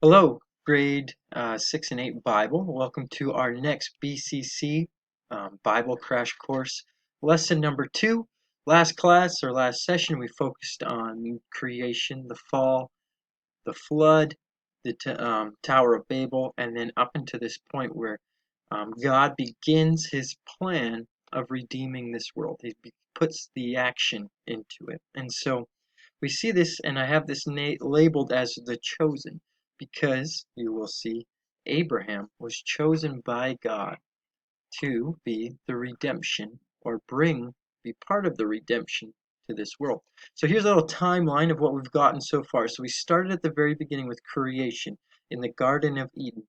Hello, grade 6 and 8 Bible. Welcome to our next BCC Bible Crash Course. Lesson number 2. Last class or last session, we focused on creation, the fall, the flood, the Tower of Babel, and then up until this point where God begins his plan of redeeming this world. He puts the action into it. And so we see this, and I have this labeled as the chosen, because you will see Abraham was chosen by God to be the redemption or be part of the redemption to this world. So here's a little timeline of what we've gotten so far. So we started at the very beginning with creation in the Garden of Eden,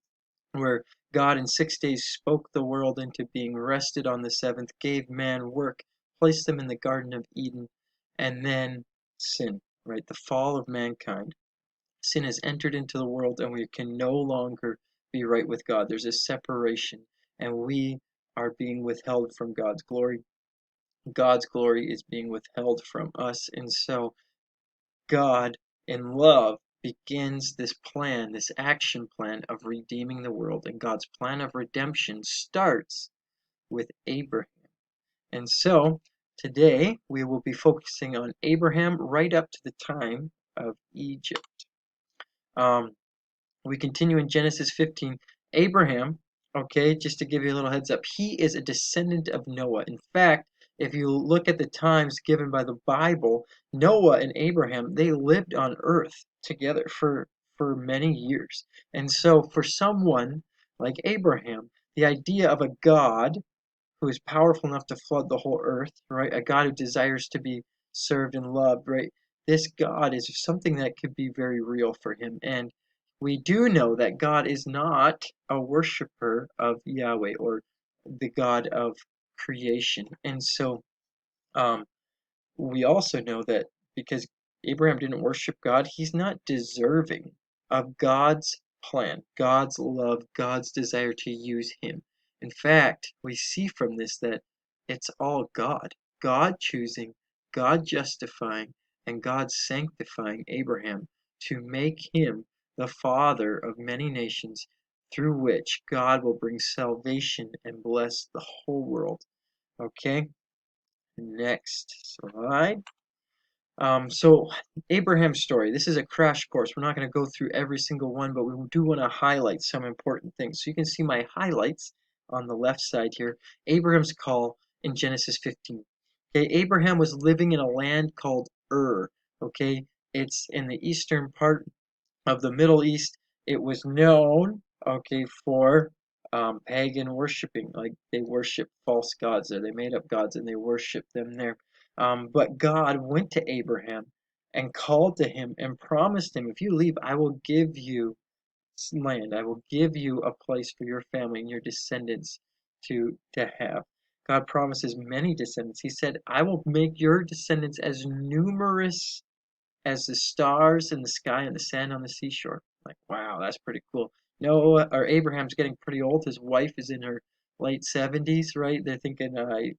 where God in 6 days spoke the world into being, rested on the seventh, gave man work, placed them in the Garden of Eden, and then sin, right? The fall of mankind. Sin has entered into the world, and we can no longer be right with God. There's a separation, and we are being withheld from God's glory. God's glory is being withheld from us, and so God, in love, begins this plan, this action plan of redeeming the world. And God's plan of redemption starts with Abraham. And so today we will be focusing on Abraham right up to the time of Egypt. We continue in Genesis 15. Abraham, okay, just to give you a little heads up, he is a descendant of Noah. In fact, if you look at the times given by the Bible, Noah and Abraham, they lived on earth together for many years. And so for someone like Abraham, the idea of a God who is powerful enough to flood the whole earth, right? A God who desires to be served and loved, right? This God is something that could be very real for him. And we do know that God is not a worshiper of Yahweh or the God of creation. And so um, we also know that because Abraham didn't worship God, he's not deserving of God's plan, God's love, God's desire to use him. In fact, we see from this that it's all God. God choosing, God justifying, and God sanctifying Abraham to make him the father of many nations, through which God will bring salvation and bless the whole world. Okay, next slide. So Abraham's story, this is a crash course. We're not going to go through every single one, but we do want to highlight some important things. So you can see my highlights on the left side here. Abraham's call in Genesis 15. Okay, Abraham was living in a land called Ur. Okay, it's in the eastern part of the Middle East. It was known, okay, for pagan worshiping. Like they worship false gods there. They made up gods and they worshiped them there. But God went to Abraham and called to him and promised him, if you leave, I will give you land. I will give you a place for your family and your descendants to have. God promises many descendants. He said, I will make your descendants as numerous as the stars in the sky and the sand on the seashore. Like, wow, that's pretty cool. Noah or Abraham's getting pretty old. His wife is in her late 70s, right? They're thinking the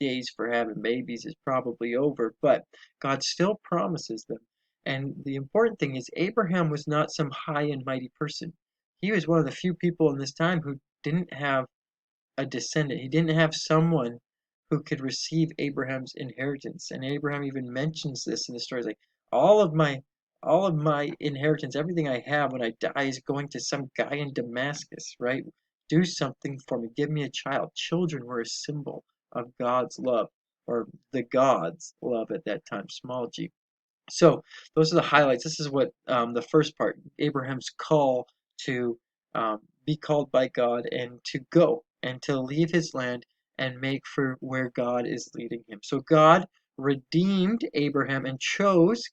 days for having babies is probably over, but God still promises them. And the important thing is, Abraham was not some high and mighty person. He was one of the few people in this time who didn't have a descendant. He didn't have someone who could receive Abraham's inheritance. And Abraham even mentions this in the story. He's like, all of my all of my inheritance, everything I have when I die is going to some guy in Damascus, right? Do something for me. Give me a child. Children were a symbol of God's love, or the God's love at that time, small g. So those are the highlights. This is what the first part, Abraham's call to be called by God and to go and to leave his land and make for where God is leading him. So God redeemed Abraham and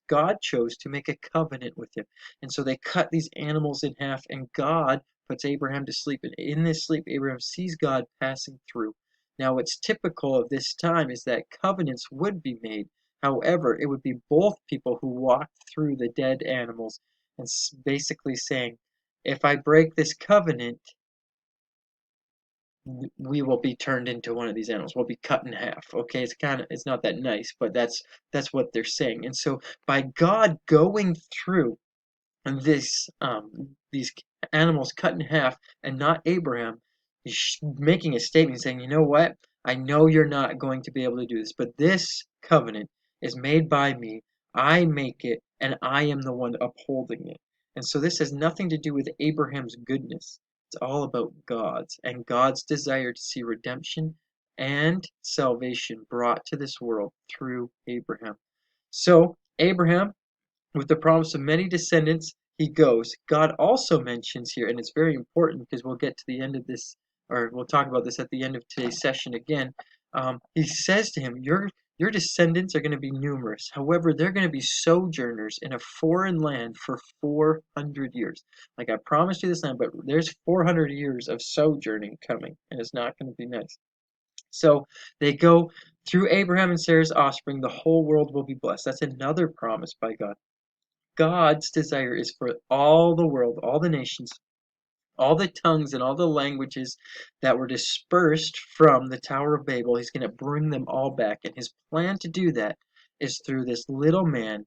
God chose to make a covenant with him. And so they cut these animals in half, and God puts Abraham to sleep. And in this sleep, Abraham sees God passing through. Now, what's typical of this time is that covenants would be made. However, it would be both people who walked through the dead animals and basically saying, if I break this covenant, we will be turned into one of these animals. We'll be cut in half. Okay, it's not that nice, but that's what they're saying. And so by God going through and these animals cut in half, and not Abraham. He's making a statement saying, you know what? I know you're not going to be able to do this, but this covenant is made by me. I make it, and I am the one upholding it. And so this has nothing to do with Abraham's goodness. It's all about God's and God's desire to see redemption and salvation brought to this world through Abraham. So Abraham, with the promise of many descendants, he goes. God also mentions here, and it's very important because we'll get to the end of this, or we'll talk about this at the end of today's session again. He says to him, your descendants are going to be numerous. However, they're going to be sojourners in a foreign land for 400 years. Like I promised you this land, but there's 400 years of sojourning coming, and it's not going to be nice. So they go through Abraham and Sarah's offspring, the whole world will be blessed. That's another promise by God. God's desire is for all the world, all the nations, all the tongues, and all the languages that were dispersed from the Tower of Babel. He's going to bring them all back. And his plan to do that is through this little man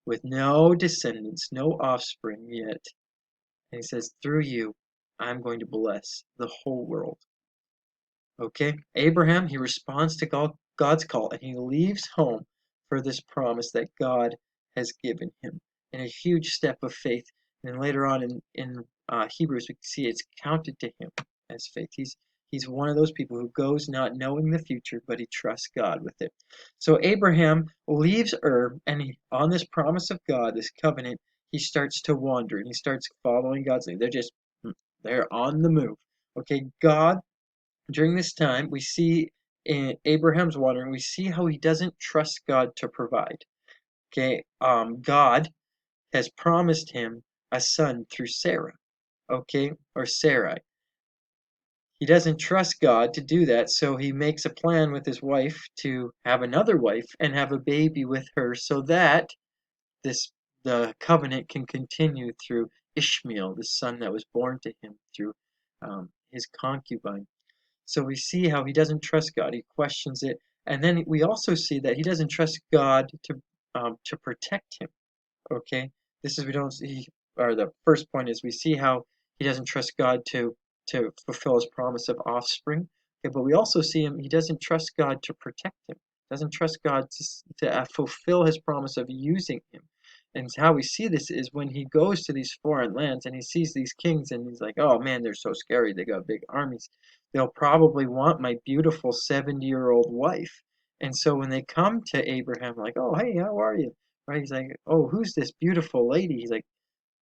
with no descendants, no offspring yet. And he says, through you, I'm going to bless the whole world. Okay? Abraham, he responds to God's call, and he leaves home for this promise that God has given him. And a huge step of faith. And then later on in Hebrews, we see it's counted to him as faith. He's one of those people who goes not knowing the future, but he trusts God with it. So Abraham leaves Ur, and on this promise of God, this covenant, he starts to wander, and he starts following God's lead. They're on the move. Okay, God, during this time, we see in Abraham's wandering, we see how he doesn't trust God to provide. Okay, God has promised him a son through Sarah, okay, or Sarai. He doesn't trust God to do that, so he makes a plan with his wife to have another wife and have a baby with her so that this the covenant can continue through Ishmael, the son that was born to him through his concubine. So we see how he doesn't trust God. He questions it, and then we also see that he doesn't trust God to protect him. Okay, this is we don't see, or the first point is we see how he doesn't trust God to fulfill his promise of offspring. Okay, but we also see he doesn't trust God to protect him. Doesn't trust God to fulfill his promise of using him. And how we see this is when he goes to these foreign lands and he sees these kings and he's like, oh man, they're so scary. They got big armies. They'll probably want my beautiful 70-year-old wife. And so when they come to Abraham, like, oh, hey, how are you? Right? He's like, oh, who's this beautiful lady? He's like,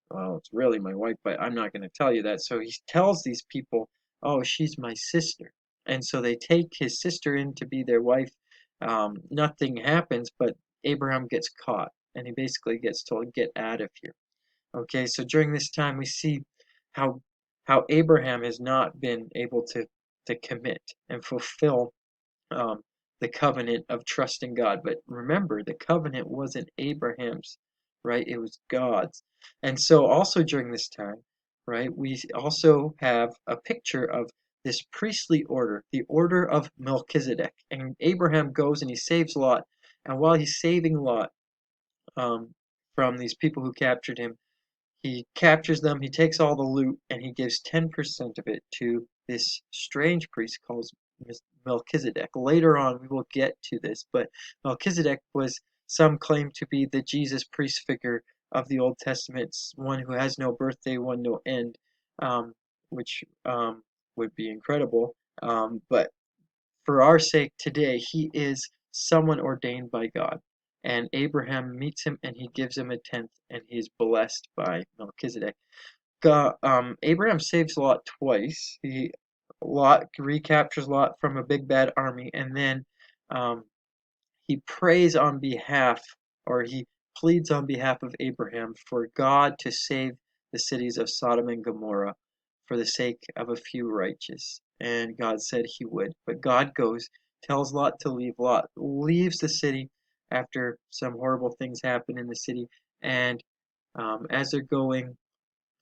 well, it's really my wife, but I'm not going to tell you that. So he tells these people, oh, she's my sister. And so they take his sister in to be their wife. Nothing happens, but Abraham gets caught and he basically gets told, get out of here. Okay, so during this time we see how Abraham has not been able to commit and fulfill um, the covenant of trusting God. But remember, the covenant wasn't Abraham's, right? It was God's. And so also during this time, right, we also have a picture of this priestly order, the order of Melchizedek. And Abraham goes and he saves Lot. And while he's saving Lot from these people who captured him, he captures them, he takes all the loot, and he gives 10% of it to this strange priest called Melchizedek. Later on, we will get to this, but Melchizedek was, some claim to be the Jesus priest figure of the Old Testament, one who has no birthday, one no end, which would be incredible. But for our sake today, he is someone ordained by God. And Abraham meets him and he gives him a tenth and he is blessed by Melchizedek. Abraham saves Lot twice. Lot recaptures Lot from a big bad army, and then um, he prays on behalf, or he pleads on behalf of Abraham for God to save the cities of Sodom and Gomorrah for the sake of a few righteous. And God said he would. But God goes, tells Lot to leave. Lot leaves the city after some horrible things happen in the city. And as they're going,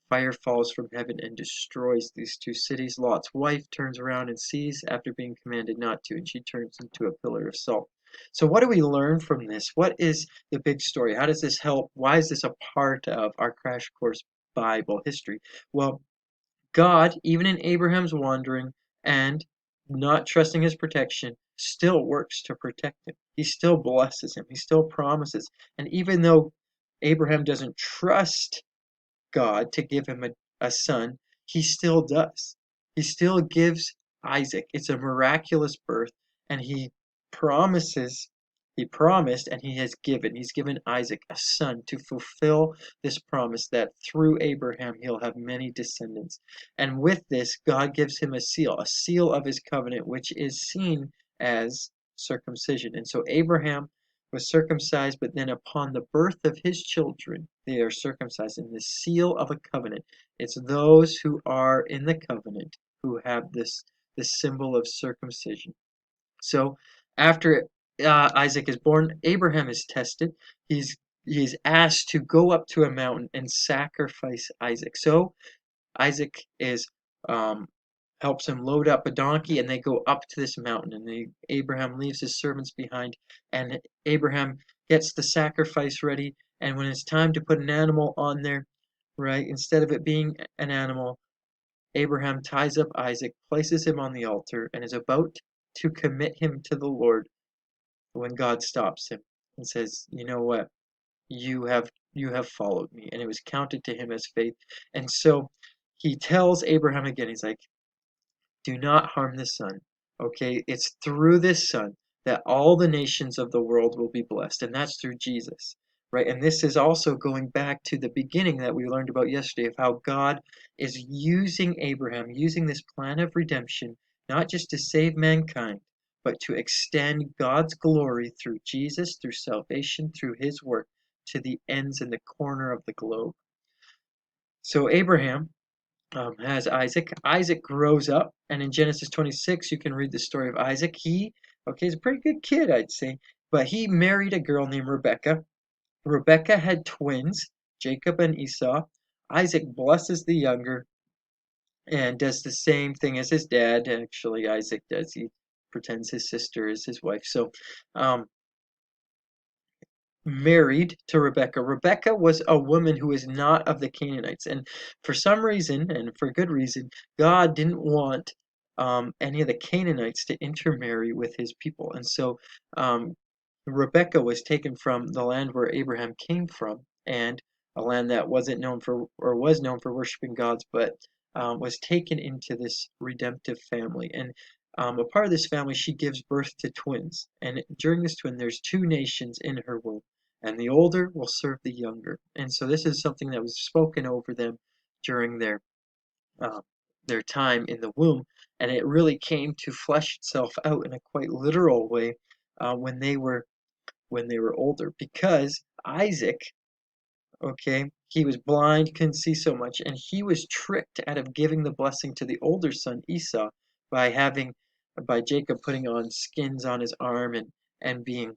fire falls from heaven and destroys these two cities. Lot's wife turns around and sees after being commanded not to, and she turns into a pillar of salt. So what do we learn from this? What is the big story? How does this help? Why is this a part of our Crash Course Bible history? Well, God, even in Abraham's wandering and not trusting his protection, still works to protect him. He still blesses him. He still promises. And even though Abraham doesn't trust God to give him a son, he still does. He still gives Isaac. It's a miraculous birth, and promises, he promised, and he has given. He's given Isaac a son to fulfill this promise that through Abraham he'll have many descendants. And with this, God gives him a seal of his covenant, which is seen as circumcision. And so Abraham was circumcised, but then upon the birth of his children, they are circumcised in the seal of a covenant. It's those who are in the covenant who have this symbol of circumcision. So after Isaac is born, Abraham is tested. He's asked to go up to a mountain and sacrifice Isaac. So Isaac is um, helps him load up a donkey, and they go up to this mountain. And Abraham leaves his servants behind, and Abraham gets the sacrifice ready. And when it's time to put an animal on there, right, instead of it being an animal, Abraham ties up Isaac, places him on the altar, and is about to commit him to the Lord when God stops him and says, "You know what? You have followed me," and it was counted to him as faith. And so he tells Abraham again, he's like, do not harm the son. Okay, it's through this son that all the nations of the world will be blessed, and that's through Jesus, right? And this is also going back to the beginning that we learned about yesterday of how God is using Abraham, using this plan of redemption, not just to save mankind, but to extend God's glory through Jesus, through salvation, through his work to the ends and the corner of the globe. So Abraham has Isaac. Isaac grows up, and in Genesis 26, you can read the story of Isaac. Okay, he's a pretty good kid, I'd say, but he married a girl named Rebecca. Rebecca had twins, Jacob and Esau. Isaac blesses the younger and does the same thing as his dad. Actually, Isaac does. He pretends his sister is his wife. So, um, married to Rebecca. Rebecca was a woman who was not of the Canaanites. And for some reason, and for good reason, God didn't want any of the Canaanites to intermarry with his people. And so um, Rebecca was taken from the land where Abraham came from, and a land that wasn't known for, or was known for worshiping gods, but was taken into this redemptive family. And a part of this family, she gives birth to twins. And during this twin, there's two nations in her womb, and the older will serve the younger. And so this is something that was spoken over them during uh, their time in the womb, and it really came to flesh itself out in a quite literal way when they were older, because Isaac, okay, he was blind, couldn't see so much, and he was tricked out of giving the blessing to the older son Esau by by Jacob putting on skins on his arm and being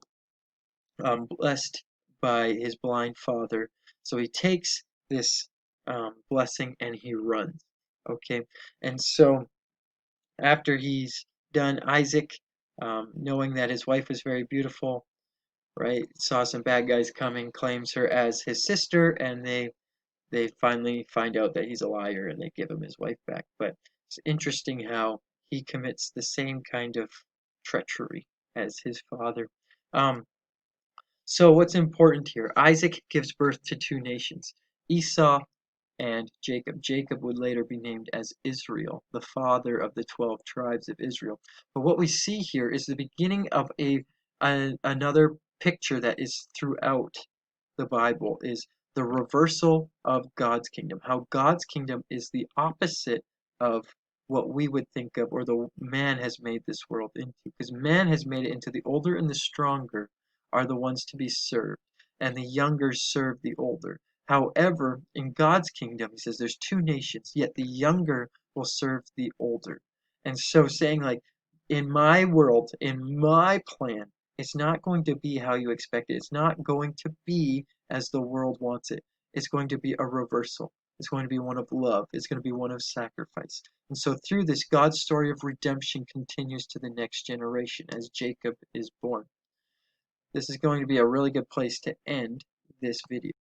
blessed by his blind father. So he takes this blessing and he runs. Okay, and so after he's done, Isaac, knowing that his wife was very beautiful, right, saw some bad guys coming, claims her as his sister, and they finally find out that he's a liar and they give him his wife back. But it's interesting how he commits the same kind of treachery as his father. Um, so what's important here? Isaac gives birth to two nations, Esau and Jacob. Jacob would later be named as Israel, the father of the 12 tribes of Israel. But what we see here is the beginning of another picture that is throughout the Bible, is the reversal of God's kingdom. How God's kingdom is the opposite of what we would think of, or the man has made this world into. Because man has made it into the older and the stronger are the ones to be served, and the younger serve the older. However, in God's kingdom, he says there's two nations, yet the younger will serve the older. And so saying like, in my world, in my plan, it's not going to be how you expect it. It's not going to be as the world wants it. It's going to be a reversal. It's going to be one of love. It's going to be one of sacrifice. And so through this, God's story of redemption continues to the next generation as Jacob is born. this is going to be a really good place to end this video.